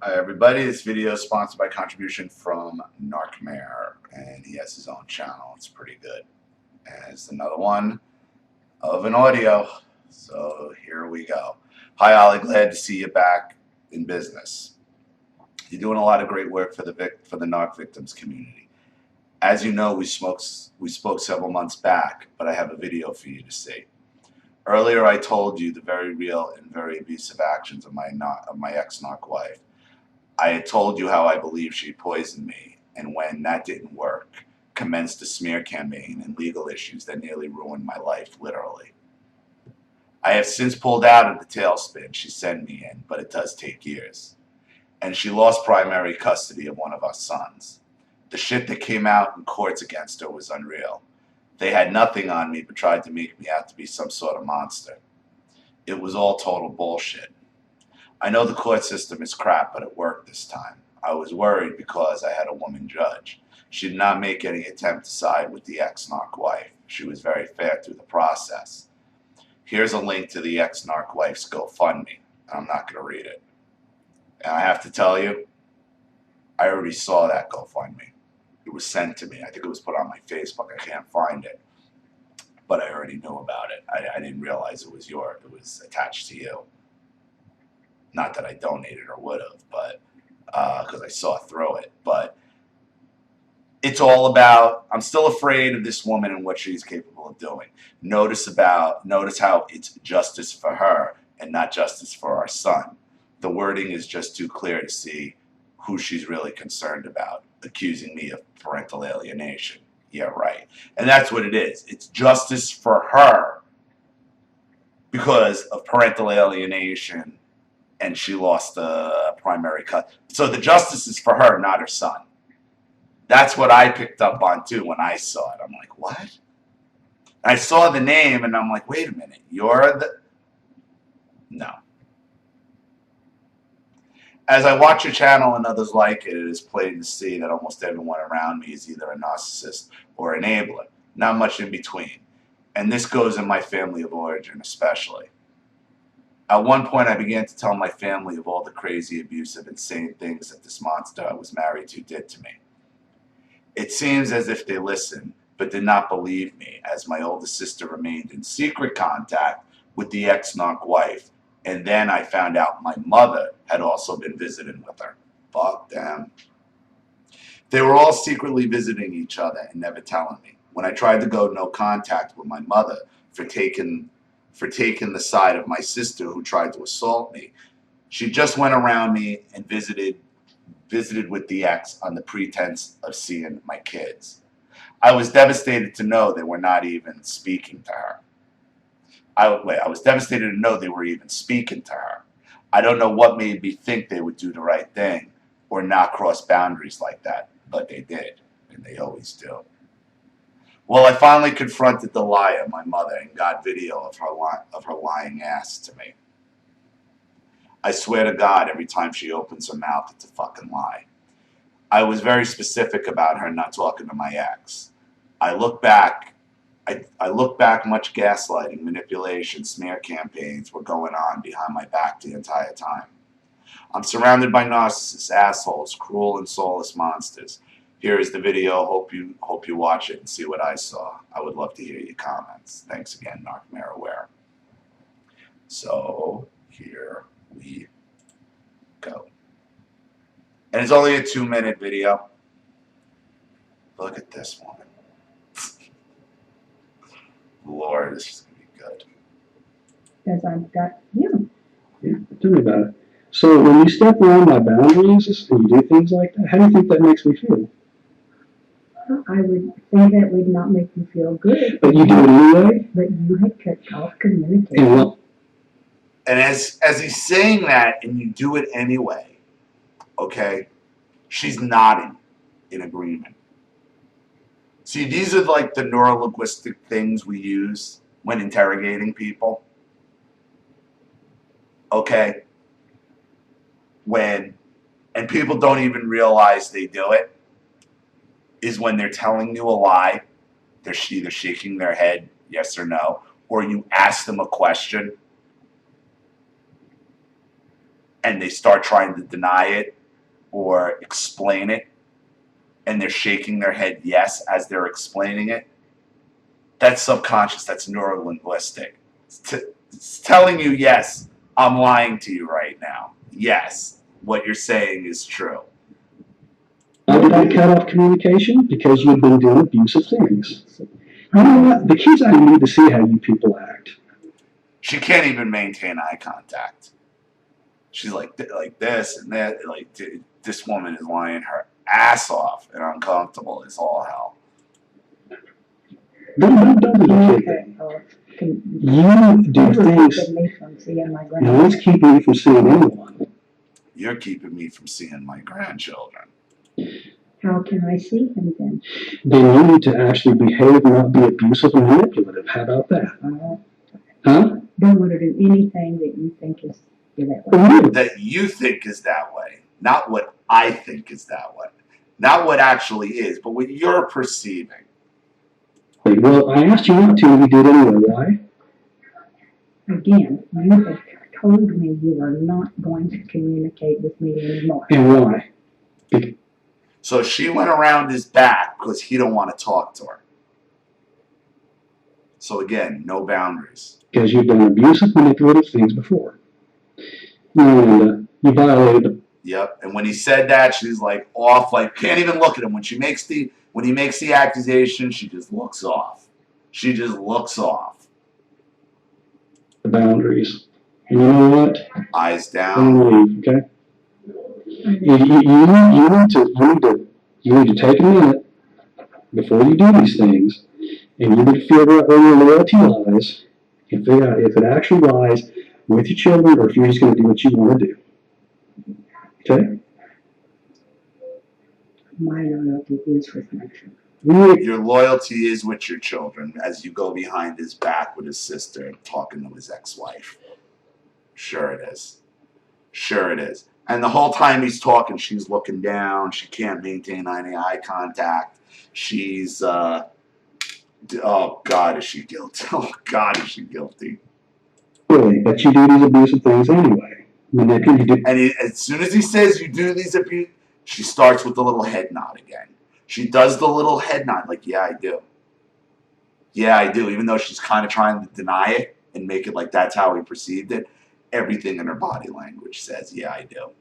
Hi everybody, this video is sponsored by contribution from Narcmare, and he has his own channel. It's pretty good. And it's another one of an audio. So here we go. Hi Ollie, glad to see you back in business. You're doing a lot of great work for the narc victims community. As you know, we spoke several months back, but I have a video for you to see. Earlier I told you the very real and very abusive actions of my ex-narc wife. I had told you how I believe she poisoned me, and when that didn't work, commenced a smear campaign and legal issues that nearly ruined my life, literally. I have since pulled out of the tailspin she sent me in, but it does take years. And she lost primary custody of one of our sons. The shit that came out in courts against her was unreal. They had nothing on me but tried to make me out to be some sort of monster. It was all total bullshit. I know the court system is crap, but it worked this time. I was worried because I had a woman judge. She did not make any attempt to side with the ex-narc wife. She was very fair through the process. Here's a link to the ex-narc wife's GoFundMe. I'm not going to read it. And I have to tell you, I already saw that GoFundMe. It was sent to me. I think it was put on my Facebook. I can't find it. But I already knew about it. I didn't realize it was attached to you. Not that I donated or would have, but because I saw through it. But it's all about, I'm still afraid of this woman and what she's capable of doing. Notice how it's justice for her and not justice for our son. The wording is just too clear to see who she's really concerned about, accusing me of parental alienation. Yeah, right. And that's what it is. It's justice for her because of parental alienation, and she lost the primary cut. So the justice is for her, not her son. That's what I picked up on too when I saw it. I'm like, what? I saw the name and I'm like, wait a minute, you're the... No. As I watch your channel and others like it, it is plain to see that almost everyone around me is either a narcissist or enabler, not much in between. And this goes in my family of origin especially. At one point, I began to tell my family of all the crazy, abusive, insane things that this monster I was married to did to me. It seems as if they listened, but did not believe me, as my oldest sister remained in secret contact with the ex-narc wife, and then I found out my mother had also been visiting with her. Fuck them. They were all secretly visiting each other and never telling me. When I tried to go no contact with my mother for taking the side of my sister who tried to assault me, she just went around me and visited with the ex on the pretense of seeing my kids. I was devastated to know they were not even speaking to her. I was devastated to know they were even speaking to her. I don't know what made me think they would do the right thing or not cross boundaries like that, but they did, and they always do. Well, I finally confronted the liar, my mother, and got video of her lying ass to me. I swear to God, every time she opens her mouth, it's a fucking lie. I was very specific about her not talking to my ex. I look back, much gaslighting, manipulation, smear campaigns were going on behind my back the entire time. I'm surrounded by narcissists, assholes, cruel and soulless monsters. Here is the video. Hope you watch it and see what I saw. I would love to hear your comments. Thanks again, Narcmare Aware. So here we go. And it's only a 2-minute video. Look at this woman. Lord, this is going to be good. Because I've got you. Yeah, tell me about it. So when you step around my boundaries and you do things like that, how do you think that makes me feel? I would think that would not make you feel good. But you do it anyway? But you had cut off communication. And as he's saying that, and you do it anyway, okay, she's nodding in agreement. See, these are like the neurolinguistic things we use when interrogating people. Okay? And people don't even realize they do it, is when they're telling you a lie, they're either shaking their head, yes or no, or you ask them a question, and they start trying to deny it or explain it, and they're shaking their head yes as they're explaining it, that's subconscious, that's neurolinguistic. It's telling you, yes, I'm lying to you right now. Yes, what you're saying is true. Why did I cut off communication? Because you've been doing abusive things. You know what? The kids I need to see how you people act. She can't even maintain eye contact. She's like this and that. Like, this woman is lying her ass off and uncomfortable as all hell. Don't do the kid thing. You do things. No one's keeping you from seeing anyone. You're keeping me from seeing my grandchildren. How can I see him then? Then you need to actually behave and not be abusive and manipulative. How about that? Huh? Don't want to do anything that you think is that way. That you think is that way. Not what I think is that way. Not what actually is, but what you're perceiving. Well, I asked you not to, and you did anyway. Why? Again, you have told me you are not going to communicate with me anymore. And why? So she went around his back because he don't want to talk to her. So again, no boundaries. Because you've done abusive, manipulative things before. And you violated them. Yep. And when he said that, she's like off, like can't even look at him. When he makes the accusation, she just looks off. She just looks off. The boundaries. And you know what? Eyes down. Don't leave, okay? You need to take a minute before you do these things, and you need to figure out where your loyalty lies, and figure out if it actually lies with your children or if you're just going to do what you want to do. Okay? My loyalty is with my children. Your loyalty is with your children as you go behind his back with his sister talking to his ex-wife. Sure it is. Sure it is. And the whole time he's talking, she's looking down. She can't maintain any eye contact. She's, oh God, is she guilty? Oh God, is she guilty? Really, but you do these abusive things anyway. And as soon as he says you do these abuse, she starts with the little head nod again. She does the little head nod, like, yeah, I do. Yeah, I do. Even though she's kind of trying to deny it and make it like that's how he perceived it, everything in her body language says, yeah, I do.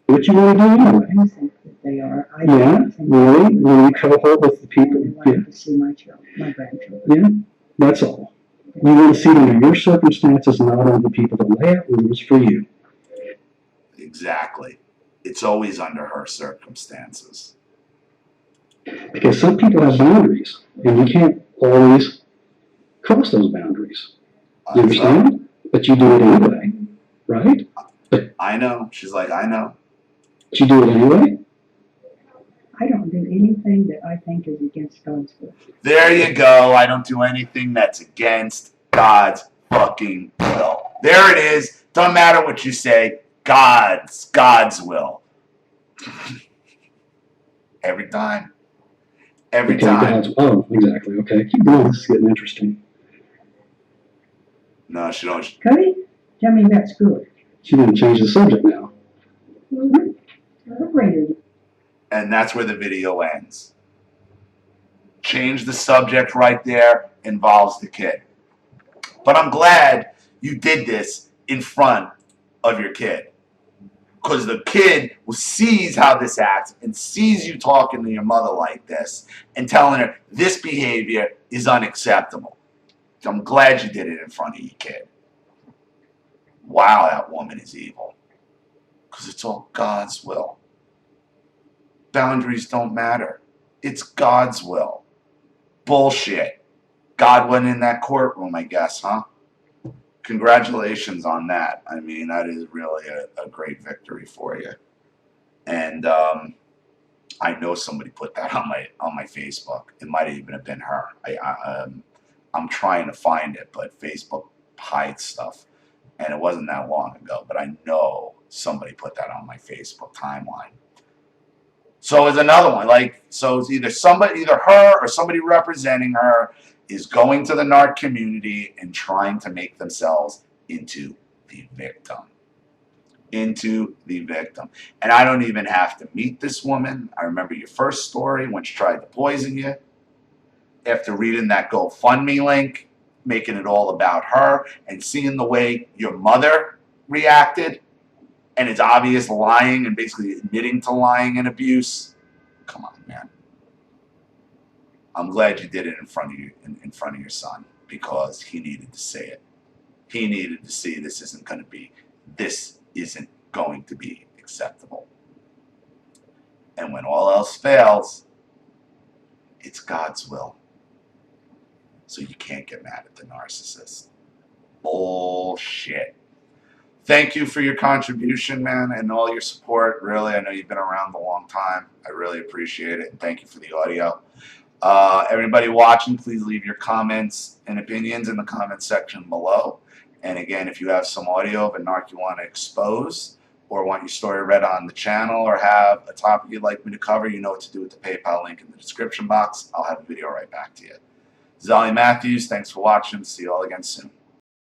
What you want to do anyway? I think that they are. Yeah, really? When you cohort with the people? I want to see my children, my grandchildren. Yeah, that's all. You want to see it under your circumstances, not under the people that lay out rules for you. Exactly. It's always under her circumstances. Because some people have boundaries, and you can't always cross those boundaries. You understand? But you do it anyway, right? I know. She's like, I know. But you do it anyway? I don't do anything that I think is against God's will. There you go. I don't do anything that's against God's fucking will. There it is. Doesn't matter what you say. God's will. Every time. Every time. Oh, exactly. Okay, keep going. This is getting interesting. No, she don't. Cody, tell me that's good. She didn't change the subject now. And that's where the video ends. Change the subject right there, involves the kid. But I'm glad you did this in front of your kid. Because the kid sees how this acts and sees you talking to your mother like this and telling her this behavior is unacceptable. So I'm glad you did it in front of your kid. Wow, that woman is evil. Because it's all God's will. Boundaries don't matter. It's God's will. Bullshit. God went in that courtroom, I guess, huh? Congratulations on that. I mean, that is really a great victory for you. And I know somebody put that on my Facebook. It might have even been her. I'm trying to find it, but Facebook hides stuff. And it wasn't that long ago, but I know somebody put that on my Facebook timeline. So is another one. So it's either her or somebody representing her is going to the narc community and trying to make themselves into the victim. into the victim. And I don't even have to meet this woman. I remember your first story when she tried to poison you. After reading that GoFundMe link, making it all about her, and seeing the way your mother reacted, and it's obvious lying and basically admitting to lying and abuse. Come on, man. I'm glad you did it in front of you, in front of your son, because he needed to see it. He needed to see this isn't going to be acceptable. And when all else fails, it's God's will. So you can't get mad at the narcissist. Bullshit. Thank you for your contribution, man, and all your support. Really, I know you've been around a long time. I really appreciate it, and thank you for the audio. Everybody watching, please leave your comments and opinions in the comment section below. And again, if you have some audio of a narc you want to expose, or want your story read on the channel, or have a topic you'd like me to cover, you know what to do with the PayPal link in the description box. I'll have a video right back to you. This is Ollie Matthews. Thanks for watching. See you all again soon.